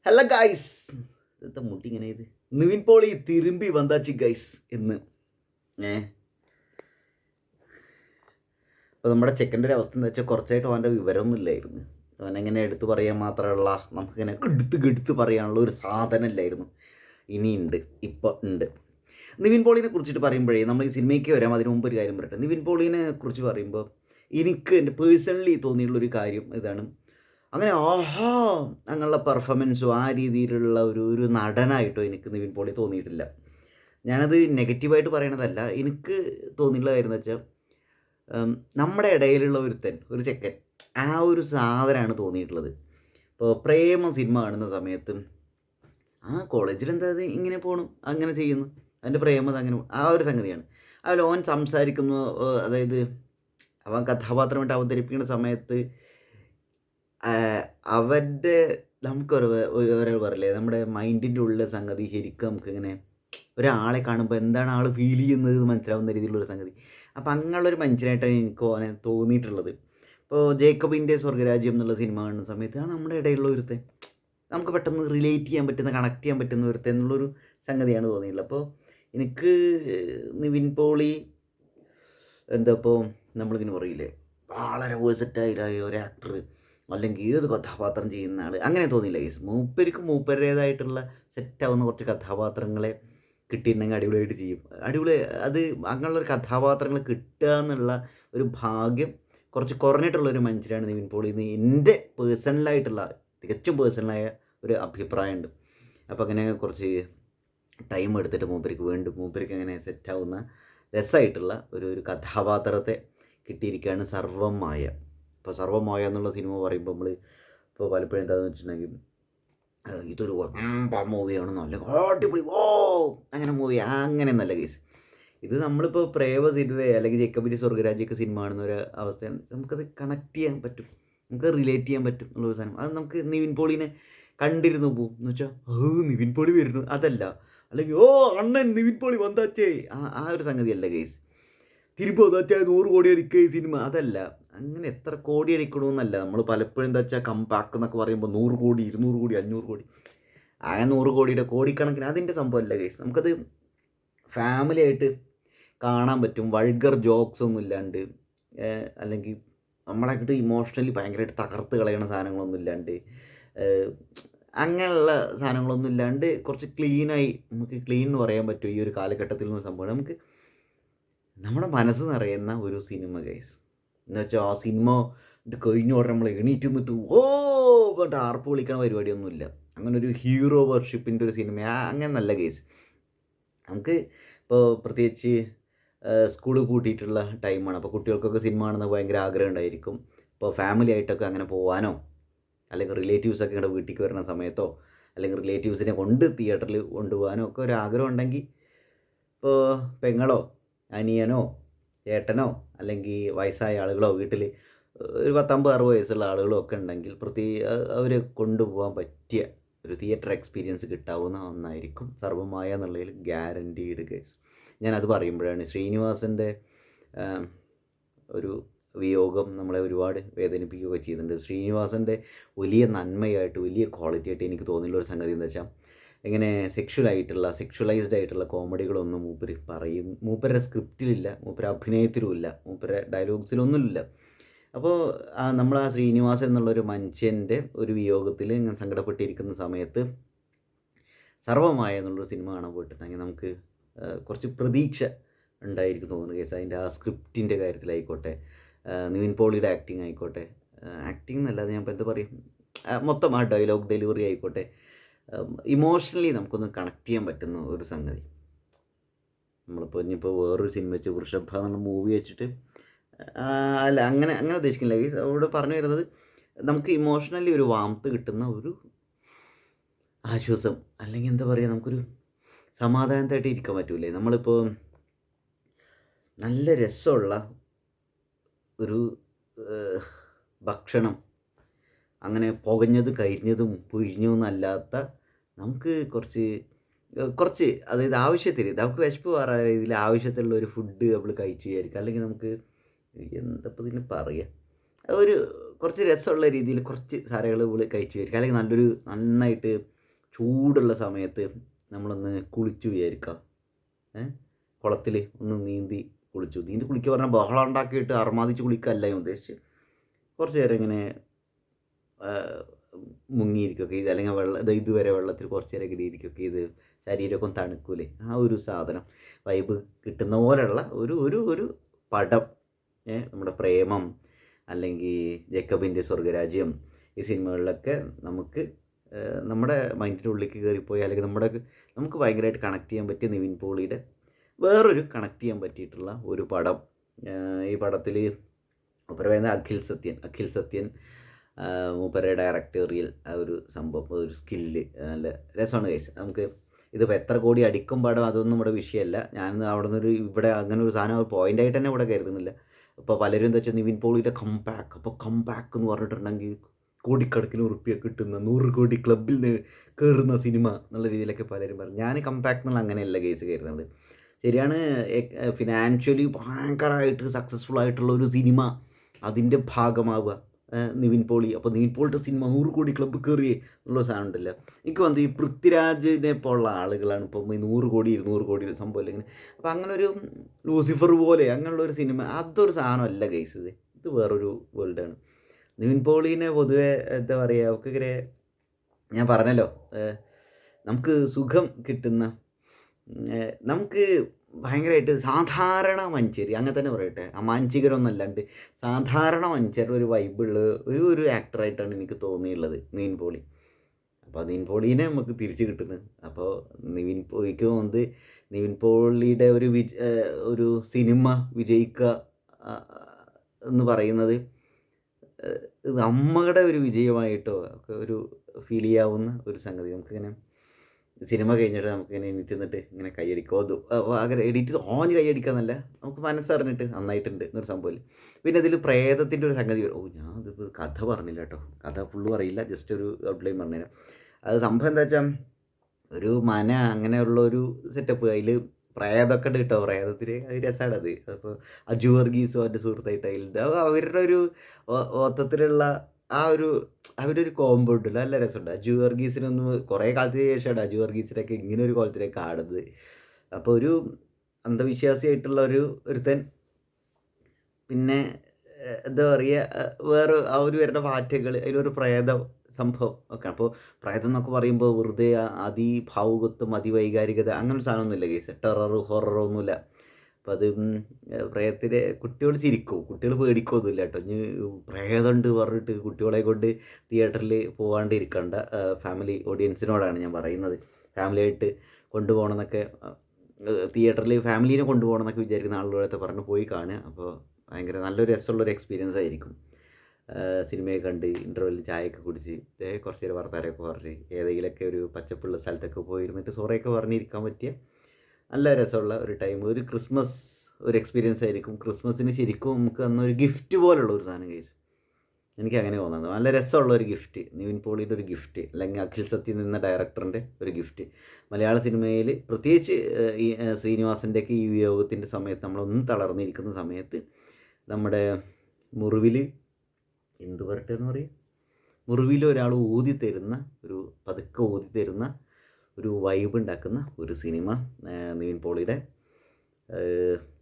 Hello guys, എന്താ മുട്ടി ഇങ്ങനെ ഇത് നിവിൻ പോളി തിരുമ്പി വന്നാച്ചി ഗൈസ് എന്ന്. അപ്പോൾ നമ്മുടെ ചെക്കൻ്റെ ഒരു അവസ്ഥ എന്താ വെച്ചാൽ കുറച്ചായിട്ട് അവൻ്റെ വിവരമൊന്നും ഇല്ലായിരുന്നു. അവനെങ്ങനെ എടുത്ത് പറയാൻ മാത്രമുള്ള നമുക്കിങ്ങനെ എടുത്ത് പറയാനുള്ള ഒരു സാധനം ഇല്ലായിരുന്നു. ഇനിയുണ്ട്, ഇപ്പോൾ ഉണ്ട്. നിവിൻ പോളിനെ കുറിച്ചിട്ട് പറയുമ്പോഴേ നമ്മൾ ഈ സിനിമയ്ക്ക് വരാം. അതിന് മുമ്പ് ഒരു കാര്യം പറയട്ടെ. നിവിൻ പോളിനെ കുറിച്ച് പറയുമ്പോൾ എനിക്ക് എൻ്റെ പേഴ്സണലി തോന്നിയിട്ടുള്ളൊരു കാര്യം ഇതാണ്. അങ്ങനെ ആഹാ അങ്ങനെയുള്ള പെർഫോമൻസോ ആ രീതിയിലുള്ള ഒരു നടനായിട്ടോ എനിക്ക് നിവിൻ പോളി തോന്നിയിട്ടില്ല. ഞാനത് നെഗറ്റീവായിട്ട് പറയണതല്ല. എനിക്ക് തോന്നിയിട്ടുള്ള കാര്യം എന്ന് വെച്ചാൽ നമ്മുടെ ഇടയിലുള്ള ഒരു ചെക്കൻ, ആ ഒരു സാധനമാണ് തോന്നിയിട്ടുള്ളത്. ഇപ്പോൾ പ്രേമ സിനിമ കാണുന്ന സമയത്ത് ആ കോളേജിൽ എന്താ അത് ഇങ്ങനെ പോണു, അങ്ങനെ ചെയ്യുന്നു, അതിൻ്റെ പ്രേമം അങ്ങനെ ആ ഒരു സംഗതിയാണ്. അതിൽ ഓൻ സംസാരിക്കുന്നു, അതായത് അവൻ കഥാപാത്രമായിട്ട് അവതരിപ്പിക്കുന്ന സമയത്ത് അവൻ്റെ നമുക്കൊരു ഒരാൾ പറയില്ലേ, നമ്മുടെ മൈൻഡിൻ്റെ ഉള്ളിലെ സംഗതി ശരിക്കും നമുക്കിങ്ങനെ ഒരാളെ കാണുമ്പോൾ എന്താണ് ആൾ ഫീൽ ചെയ്യുന്നത് മനസ്സിലാവുന്ന രീതിയിലുള്ളൊരു സംഗതി. അപ്പോൾ അങ്ങനെയുള്ളൊരു മനുഷ്യനായിട്ടാണ് എനിക്ക് ഓനെ തോന്നിയിട്ടുള്ളത്. ഇപ്പോൾ ജേക്കബിൻ്റെ സ്വർഗരാജ്യം എന്നുള്ള സിനിമ കാണുന്ന സമയത്ത് ആ നമ്മുടെ ഇടയിലുള്ള ഒരുത്തൻ, നമുക്ക് പെട്ടെന്ന് റിലേറ്റ് ചെയ്യാൻ പറ്റുന്ന, കണക്ട് ചെയ്യാൻ പറ്റുന്ന ഒരുത്തൻ എന്നുള്ളൊരു സംഗതിയാണ് തോന്നിയിട്ടുള്ളത്. അപ്പോൾ എനിക്ക് നിവിൻ പോളി എന്താ ഇപ്പോൾ നമ്മളിങ്ങനെ പറയില്ലേ, വളരെ വേഴ്സറ്റൈലായ ഒരു ആക്ടർ അല്ലെങ്കിൽ ഏത് കഥാപാത്രം ചെയ്യുന്ന ആൾ, അങ്ങനെ തോന്നിയില്ല ഗൈസ്. മൂപ്പരുടേതായിട്ടുള്ള സെറ്റാവുന്ന കുറച്ച് കഥാപാത്രങ്ങളെ കിട്ടിയിട്ടുണ്ടെങ്കിൽ അടിപൊളിയായിട്ട് ചെയ്യും. അത് അങ്ങനെയുള്ളൊരു കഥാപാത്രങ്ങൾ കിട്ടുക എന്നുള്ള ഒരു ഭാഗ്യം കുറച്ച് കുറഞ്ഞിട്ടുള്ളൊരു മനുഷ്യരാണ് നിവിൻ പോളി എന്ന് എൻ്റെ പേഴ്സണലായിട്ടുള്ള, തികച്ചും പേഴ്സണലായ ഒരു അഭിപ്രായമുണ്ട്. അപ്പോൾ അങ്ങനെ കുറച്ച് ടൈം എടുത്തിട്ട് മൂപ്പർക്ക് അങ്ങനെ സെറ്റാവുന്ന രസമായിട്ടുള്ള ഒരു കഥാപാത്രത്തെ കിട്ടിയിരിക്കുകയാണ് സർവ്വമായ. ഇപ്പോൾ സർവ്വമായ എന്നുള്ള സിനിമ പറയുമ്പോൾ നമ്മൾ ഇപ്പോൾ പലപ്പോഴും എന്താണെന്ന് വെച്ചിട്ടുണ്ടെങ്കിൽ ഇതൊരു മൂവിയാണെന്നോ അല്ലെങ്കിൽ അടിപൊളി ഓ അങ്ങനെ മൂവി അങ്ങനെ നല്ല കേസ്. ഇത് നമ്മളിപ്പോൾ പ്രേമ സിനിമ അല്ലെങ്കിൽ ജേക്കബിൻ്റെ സ്വർഗരാജ്യമൊക്കെ സിനിമ കാണുന്ന ഒരു അവസ്ഥ, നമുക്കത് കണക്ട് ചെയ്യാൻ പറ്റും, നമുക്ക് റിലേറ്റ് ചെയ്യാൻ പറ്റും എന്നുള്ളൊരു സാധനം. അത് നമുക്ക് നിവിൻ പോളിനെ കണ്ടിരുന്നു പോകും എന്ന് വെച്ചാൽ നിവിൻ പോളി വരുന്നു അതല്ല, അല്ലെങ്കിൽ ഓ അണ്ണൻ നിവിൻ പോളി വന്നാച്ചേ ആ ഒരു സംഗതിയല്ല കേസ്. തിരുമ്പോ എന്താ 100 കോടി അടിക്കുക ഈ സിനിമ, അതല്ല. അങ്ങനെ എത്ര കോടി അടിക്കണമെന്നല്ല, നമ്മൾ പലപ്പോഴും എന്താ വെച്ചാൽ കംപാക്ക് എന്നൊക്കെ പറയുമ്പോൾ 100 കോടി 200 കോടി 500 കോടി അങ്ങനെ 100 കോടിയുടെ കോടിക്കണക്കിന് അതിൻ്റെ സംഭവമല്ല കേസ്. നമുക്കത് ഫാമിലി ആയിട്ട് കാണാൻ പറ്റും, വൾഗർ ജോക്സ് ഒന്നും ഇല്ലാണ്ട്, അല്ലെങ്കിൽ നമ്മളായിട്ട് ഇമോഷണലി ഭയങ്കരമായിട്ട് തകർത്ത് കളയണ സാധനങ്ങളൊന്നും ഇല്ലാണ്ട്, അങ്ങനെയുള്ള സാധനങ്ങളൊന്നും ഇല്ലാണ്ട് കുറച്ച് ക്ലീനായി, നമുക്ക് ക്ലീൻ എന്ന് പറയാൻ പറ്റും ഈ ഒരു കാലഘട്ടത്തിൽ നിന്ന് സംഭവം. നമുക്ക് നമ്മുടെ മനസ്സ് നിറയുന്ന ഒരു സിനിമ ഗൈസ് എന്ന് വെച്ചാൽ ആ സിനിമ ഇത് കഴിഞ്ഞോടെ നമ്മൾ എണീറ്റ് നിന്നിട്ട് ഓ പറഞ്ഞിട്ട് ആർപ്പ് വിളിക്കണ പരിപാടിയൊന്നുമില്ല. അങ്ങനെ ഒരു ഹീറോ വർഷിപ്പിൻ്റെ ഒരു സിനിമ അങ്ങനെ നല്ല കേസ്. നമുക്ക് ഇപ്പോൾ പ്രത്യേകിച്ച് സ്കൂൾ കൂട്ടിയിട്ടുള്ള ടൈമാണ്, അപ്പോൾ കുട്ടികൾക്കൊക്കെ സിനിമ കാണുന്ന ഭയങ്കര ആഗ്രഹം ഉണ്ടായിരിക്കും. ഇപ്പോൾ ഫാമിലി ആയിട്ടൊക്കെ അങ്ങനെ പോകാനോ അല്ലെങ്കിൽ റിലേറ്റീവ്സൊക്കെ ഇങ്ങോട്ട് വീട്ടിലേക്ക് വരുന്ന സമയത്തോ അല്ലെങ്കിൽ റിലേറ്റീവ്സിനെ കൊണ്ട് തിയേറ്ററിൽ കൊണ്ടുപോകാനോ ഒക്കെ ഒരു ആഗ്രഹം ഉണ്ടെങ്കിൽ, ഇപ്പോൾ പെങ്ങളോ അനിയനോ ചേട്ടനോ അല്ലെങ്കിൽ വയസ്സായ ആളുകളോ വീട്ടിൽ ഒരു 50-60 വയസ്സുള്ള ആളുകളോ ഒക്കെ ഉണ്ടെങ്കിൽ അവരെ കൊണ്ടുപോകാൻ പറ്റിയ ഒരു തിയേറ്റർ എക്സ്പീരിയൻസ് കിട്ടാവുന്ന ഒന്നായിരിക്കും സർവ്വമായ എന്നുള്ളതിൽ ഗ്യാരൻറ്റീഡ് കേസ്. ഞാനത് പറയുമ്പോഴാണ് ശ്രീനിവാസൻ്റെ ഒരു വിയോഗം നമ്മളെ ഒരുപാട് വേദനിപ്പിക്കുകയൊക്കെ ചെയ്തിട്ടുണ്ട്. ശ്രീനിവാസൻ്റെ വലിയ നന്മയായിട്ട് വലിയ ക്വാളിറ്റി ആയിട്ട് എനിക്ക് തോന്നിയുള്ള ഒരു സംഗതി എന്താ വെച്ചാൽ, ഇങ്ങനെ സെക്ഷുവലൈസ്ഡ് ആയിട്ടുള്ള കോമഡികളൊന്നും മൂപ്പരുടെ സ്ക്രിപ്റ്റിലില്ല, മൂപ്പരുടെ അഭിനയത്തിലുമില്ല, മൂപ്പരുടെ ഡയലോഗ്സിലൊന്നുമില്ല. അപ്പോൾ നമ്മൾ ആ ശ്രീനിവാസൻ എന്നുള്ളൊരു മനുഷ്യൻ്റെ ഒരു വിയോഗത്തിൽ ഇങ്ങനെ സങ്കടപ്പെട്ടിരിക്കുന്ന സമയത്ത് സർവ്വമായ എന്നുള്ളൊരു സിനിമ കാണാൻ പോയിട്ടുണ്ടെങ്കിൽ നമുക്ക് കുറച്ച് പ്രതീക്ഷ ഉണ്ടായിരിക്കും തോന്നുന്നു കേസ്. അതിൻ്റെ ആ സ്ക്രിപ്റ്റിൻ്റെ കാര്യത്തിലായിക്കോട്ടെ, നിവിൻ പോളിയുടെ ആക്ടിങ് ആയിക്കോട്ടെ, ആക്ടിങ് എന്നല്ലാതെ ഞാൻ ഇപ്പോൾ എന്താ പറയും, മൊത്തം ആ ഡയലോഗ് ഡെലിവറി ആയിക്കോട്ടെ, ഇമോഷണലി നമുക്കൊന്ന് കണക്ട് ചെയ്യാൻ പറ്റുന്ന ഒരു സംഗതി. നമ്മളിപ്പോൾ ഇനിയിപ്പോൾ വേറൊരു സിനിമ വെച്ച് വൃഷഭ എന്നുള്ള മൂവി വെച്ചിട്ട് അല്ല അങ്ങനെ ഉദ്ദേശിക്കുന്നില്ല. അവിടെ പറഞ്ഞു വരുന്നത് നമുക്ക് ഇമോഷണലി ഒരു വാംത്ത് കിട്ടുന്ന ഒരു ആശ്വാസം, അല്ലെങ്കിൽ എന്താ പറയുക, നമുക്കൊരു സമാധാനത്തായിട്ട് ഇരിക്കാൻ പറ്റൂലേ. നമ്മളിപ്പോൾ നല്ല രസമുള്ള ഒരു ഭക്ഷണം, അങ്ങനെ പുകഞ്ഞതും കരിഞ്ഞതും പൊഴിഞ്ഞൊന്നല്ലാത്ത, നമുക്ക് കുറച്ച് അതായത് ആവശ്യത്തിന് നമുക്ക് വിശപ്പ് മാറാത്ത രീതിയിൽ ആവശ്യത്തിലുള്ള ഒരു ഫുഡ് നമ്മൾ കഴിച്ചു വിചാരിക്കുക, അല്ലെങ്കിൽ നമുക്ക് എന്തപ്പോൾ ഇതിന് പറയുക, ഒരു കുറച്ച് രസമുള്ള രീതിയിൽ കുറച്ച് സാധനങ്ങൾ നമ്മൾ കഴിച്ചു വിചാരിക്കുക, അല്ലെങ്കിൽ നന്നായിട്ട് ചൂടുള്ള സമയത്ത് നമ്മളൊന്ന് കുളിച്ചു വിചാരിക്കാം, കുളത്തിൽ ഒന്ന് നീന്തി കുളിക്കുക പറഞ്ഞാൽ ബഹളം ഉണ്ടാക്കിയിട്ട് അർമാദിച്ച് കുളിക്കല്ല ഞാൻ ഉദ്ദേശിച്ച്. കുറച്ച് നേരം ഇങ്ങനെ മുങ്ങിയിരിക്കുകയൊക്കെ ഇത്, അല്ലെങ്കിൽ ഇതുവരെ വെള്ളത്തിൽ കുറച്ച് നേരം ഇങ്ങനെ ഇരിക്കുകയൊക്കെ ഇത് ശരീരമൊക്കെ ഒന്ന് തണുക്കൂലേ, ആ ഒരു സാധനം വൈബ് കിട്ടുന്ന പോലെയുള്ള ഒരു പടം. നമ്മുടെ പ്രേമം അല്ലെങ്കിൽ ജേക്കബിൻ്റെ സ്വർഗരാജ്യം, ഈ സിനിമകളിലൊക്കെ നമുക്ക് നമ്മുടെ മൈൻഡിൻ്റെ ഉള്ളിലേക്ക് കയറിപ്പോയി, അല്ലെങ്കിൽ നമുക്ക് ഭയങ്കരമായിട്ട് കണക്ട് ചെയ്യാൻ പറ്റിയ നിവിൻ പോളിയുടെ വേറൊരു കണക്ട് ചെയ്യാൻ പറ്റിയിട്ടുള്ള ഒരു പടം. ഈ പടത്തിൽ മൂപ്പര് പറയുന്നത് അഖിൽ സത്യൻ മൂപ്പരെ ഡയറക്ടോറിയൽ ആ ഒരു സംഭവം, ഒരു സ്കില്ല് നല്ല രസമാണ് ഗൈസ്. നമുക്ക് ഇതിപ്പോൾ എത്ര കോടി അടിക്കും പടം അതൊന്നും ഇവിടെ വിഷയമല്ല. ഞാൻ അവിടെ നിന്നൊരു ഇവിടെ അങ്ങനെ ഒരു സാധനം ഒരു പോയിൻ്റായിട്ട് തന്നെ ഇവിടെ കരുതുന്നില്ല. ഇപ്പോൾ പലരും എന്താ വെച്ചാൽ നിവിൻ പോളിയുടെ കംബാക്ക് എന്ന് പറഞ്ഞിട്ടുണ്ടെങ്കിൽ കോടിക്കണക്കിന് ഉറുപ്പിക കിട്ടുന്ന 100 കോടി ക്ലബിൽ കയറുന്ന സിനിമ എന്നുള്ള രീതിയിലൊക്കെ പലരും പറഞ്ഞു. ഞാൻ കംബാക്ക് എന്നുള്ള അങ്ങനെയല്ല കേസ് കയറുന്നത്. ശരിയാണ്, ഫിനാൻഷ്യലി ഭയങ്കരമായിട്ട് സക്സസ്ഫുൾ ആയിട്ടുള്ള ഒരു സിനിമ അതിൻ്റെ ഭാഗമാവുക നിവിൻ പോളി. അപ്പോൾ നിവിൻ പോളിയുടെ സിനിമ 100 കോടി ക്ലബ്ബ് കയറിയേ എന്നുള്ള സാധനം ഉണ്ടല്ലോ. എനിക്ക് വന്നത് ഈ പൃഥ്വിരാജിനെ പോലുള്ള ആളുകളാണ് ഇപ്പം ഈ 100 കോടി 200 കോടി സംഭവം ഇല്ല ഇങ്ങനെ. അപ്പോൾ അങ്ങനെ ഒരു ലൂസിഫർ പോലെ അങ്ങനെയുള്ളൊരു സിനിമ അതൊരു സാധനമല്ല ഗൈസ്. ഇത് വേറൊരു വേൾഡാണ്. നിവിൻ പോളീനെ പൊതുവെ എന്താ പറയുക, ഒക്കെ ഇങ്ങനെ ഞാൻ പറഞ്ഞല്ലോ, നമുക്ക് സുഖം കിട്ടുന്ന, നമുക്ക് ഭയങ്കരമായിട്ട് സാധാരണ മനുഷ്യർ അങ്ങനെ തന്നെ പറയട്ടെ, അമാനുഷികരൊന്നല്ലാണ്ട് സാധാരണ മനുഷ്യരുടെ ഒരു വൈബുള്ള ഒരു ആക്ടറായിട്ടാണ് എനിക്ക് തോന്നിയുള്ളത് നിവിൻ പോളി. അപ്പോൾ നിവിൻ പോളീനെ നമുക്ക് തിരിച്ച് കിട്ടുന്നത്. അപ്പോൾ നിവിൻ പോളിക്ക് വന്ന് നിവിൻ പോളിയുടെ ഒരു സിനിമ വിജയിക്കുക എന്ന് പറയുന്നത് നമ്മളുടെ ഒരു വിജയമായിട്ടോ ഒക്കെ ഒരു ഫീൽ ചെയ്യാവുന്ന ഒരു സംഗതി. നമുക്കിങ്ങനെ സിനിമ കഴിഞ്ഞിട്ട് നമുക്കിങ്ങനെ എണീറ്റ് നിന്നിട്ട് ഇങ്ങനെ കൈയടിക്കോ അങ്ങനെ എഡിറ്റ് ഓന് കൈയടിക്കാന്നല്ല, നമുക്ക് മനസ്സറിഞ്ഞിട്ട് നന്നായിട്ടുണ്ട് എന്നൊരു സംഭവമില്ല. പിന്നെ അതിൽ പ്രേതത്തിൻ്റെ ഒരു സംഗതി ഞാൻ ഇതിപ്പോൾ കഥ പറഞ്ഞില്ല കേട്ടോ, കഥ ഫുള്ള് പറയില്ല, ജസ്റ്റ് ഒരു ഔട്ട്ലൈൻ പറഞ്ഞുതരാം. അത് സംഭവം എന്താ വെച്ചാൽ ഒരു മന അങ്ങനെയുള്ള ഒരു സെറ്റപ്പ്, അതിൽ പ്രേതമൊക്കെ ഉണ്ട് കേട്ടോ. പ്രേതത്തിന് അത് രസമാണ്. അപ്പോൾ അജു വർഗീസും അവൻ്റെ സുഹൃത്തായിട്ട് അതിലുണ്ട്. അവരുടെ ഒരു മൊത്തത്തിലുള്ള അവരുടെ ഒരു കോംബോ ഉണ്ടല്ലോ, നല്ല രസമുണ്ട്. അജു വർഗീസിനൊന്നും കുറേ കാലത്തിന് ശേഷമാണ് അജു വർഗീസിനൊക്കെ ഇങ്ങനെ ഒരു കോലത്തിലേക്ക് കാണുന്നത്. അപ്പോൾ ഒരു അന്ധവിശ്വാസിയായിട്ടുള്ള ഒരുത്തൻ, പിന്നെ എന്താ പറയുക, വേറെ ഒരു വരുന്ന പാറ്റകൾ, അതിലൊരു പ്രേത സംഭവം ഒക്കെ. അപ്പോൾ പ്രേതം എന്നൊക്കെ പറയുമ്പോൾ വെറുതെ അതിഭാവുകത്വം അതിവൈകാരികത അങ്ങനെ ഒരു സാധനമൊന്നുമില്ല കേസ്, ടെററ് ഹൊററോ ഒന്നുമില്ല. അപ്പം അത് പ്രേതത്തിലെ കുട്ടികൾ ചിരിക്കും, കുട്ടികൾ പേടിക്കൊന്നുമില്ല കേട്ടോ. ഇനി പ്രേതമുണ്ട് പറഞ്ഞിട്ട് കുട്ടികളെ കൊണ്ട് തിയേറ്ററിൽ പോകാണ്ടിരിക്കണ്ട. ഫാമിലി ഓഡിയൻസിനോടാണ് ഞാൻ പറയുന്നത്. ഫാമിലിയായിട്ട് കൊണ്ടുപോകണമെന്നൊക്കെ, തിയേറ്ററിൽ ഫാമിലീനെ കൊണ്ടുപോകണമെന്നൊക്കെ വിചാരിക്കുന്ന ആളുകളൊക്കെ പറഞ്ഞ് പോയി കാണുക. അപ്പോൾ ഭയങ്കര നല്ലൊരു രസമുള്ളൊരു എക്സ്പീരിയൻസ് ആയിരിക്കും. സിനിമയൊക്കെ കണ്ട് ഇൻ്റർവെല്ലിൽ ചായയൊക്കെ കുടിച്ച് കുറച്ച് നേരം വർത്താനമൊക്കെ പറഞ്ഞ് ഏതെങ്കിലുമൊക്കെ ഒരു പച്ചപ്പുള്ള സ്ഥലത്തൊക്കെ പോയിരുന്നിട്ട് സോറയൊക്കെ പറഞ്ഞിരിക്കാൻ പറ്റിയ നല്ല രസമുള്ള ഒരു ടൈം, ഒരു ക്രിസ്മസ് ഒരു എക്സ്പീരിയൻസ് ആയിരിക്കും. ക്രിസ്മസിന് ശരിക്കും നമുക്ക് അന്നൊരു ഗിഫ്റ്റ് പോലുള്ള ഒരു സാധനം കഴിച്ചു, എനിക്ക് അങ്ങനെ തോന്നുന്നത്. നല്ല രസമുള്ള ഒരു ഗിഫ്റ്റ്, നിവിൻ പോളിയുടെ ഒരു ഗിഫ്റ്റ്, അല്ലെങ്കിൽ അഖിൽ സത്യൻ എന്ന ഡയറക്ടറിൻ്റെ ഒരു ഗിഫ്റ്റ്. മലയാള സിനിമയിൽ പ്രത്യേകിച്ച് ഈ ശ്രീനിവാസൻ്റെയൊക്കെ ഈ വിയോഗത്തിൻ്റെ സമയത്ത് നമ്മളൊന്നും തളർന്നിരിക്കുന്ന സമയത്ത് നമ്മുടെ മുറിവിൽ എന്ത് പറട്ടെ എന്ന് പറയും, മുറിവിൽ ഒരാൾ പതുക്കെ ഊതി തരുന്ന ഒരു വൈബ് ഉണ്ടാക്കുന്ന ഒരു സിനിമ നിവിൻ പോളിയുടെ.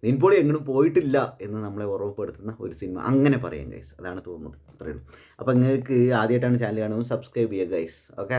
നിവിൻ പോളി എങ്ങോട്ടും പോയിട്ടില്ല എന്ന് നമ്മളെ ഓർമ്മപ്പെടുത്തുന്ന ഒരു സിനിമ, അങ്ങനെ പറയാം ഗൈസ്. അതാണ് തോന്നുന്നത്, അത്രയേ ഉള്ളൂ. അപ്പോൾ നിങ്ങൾക്ക് ആദ്യമായിട്ടാണ് ചാനൽ കാണുന്നത്, സബ്സ്ക്രൈബ് ചെയ്യുക ഗൈസ്. ഓക്കെ.